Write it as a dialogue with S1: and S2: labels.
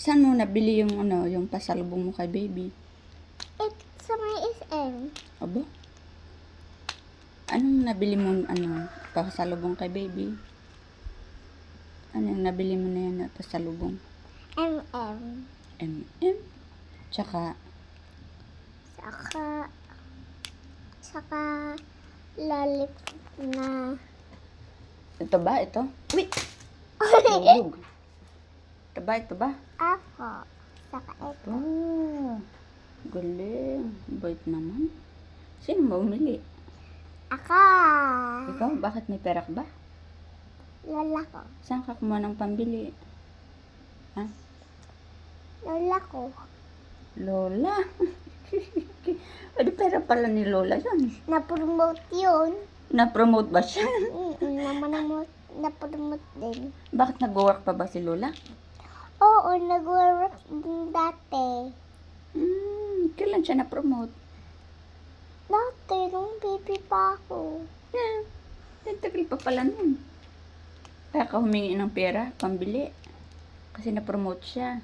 S1: Saan mo nabili yung yung pasalubong mo kay baby?
S2: Sa may SM.
S1: Abo? Anong nabili mo pasalubong kay baby? Anong nabili mo na yan na pasalubong?
S2: MM.
S1: M&M? Tsaka,
S2: Saka lollipop na.
S1: ito ba? Ito? Wait! Hulog. Ito ba?
S2: Ako. Saka ito.
S1: Oh, galing. Bait naman. Sino ba umili?
S2: Ako.
S1: Ikaw? Bakit may pera ka ba?
S2: Lola ko.
S1: Saan ka kumuha ng pambili? Ha?
S2: Lola ko.
S1: Lola? Adi pera pala ni Lola yun.
S2: Na-promote yun.
S1: Na-promote ba siya?
S2: Na-promote din.
S1: Bakit nag-work pa ba si Lola?
S2: Oo, nag-work din dati.
S1: Kailan siya na-promote?
S2: Dati, nung baby pa ako.
S1: Tagal pa pala nun. Kaya ka humingi ng pera, pambili. Kasi na-promote siya.